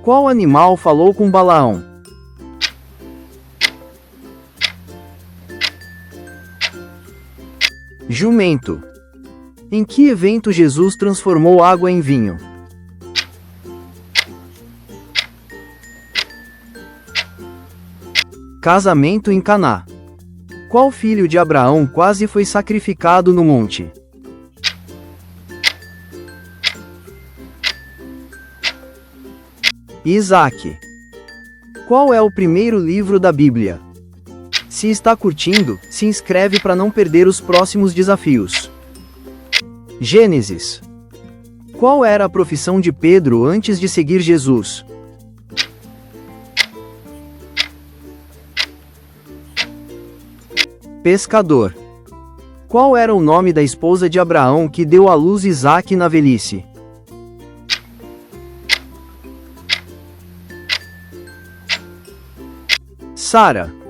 Qual animal falou com Balaão? Jumento. Em que evento Jesus transformou água em vinho? Casamento em Caná. Qual filho de Abraão quase foi sacrificado no monte? Isaque. Qual é o primeiro livro da Bíblia? Se está curtindo, se inscreve para não perder os próximos desafios. Gênesis. Qual era a profissão de Pedro antes de seguir Jesus? Pescador. Qual era o nome da esposa de Abraão que deu à luz Isaque na velhice? Sara.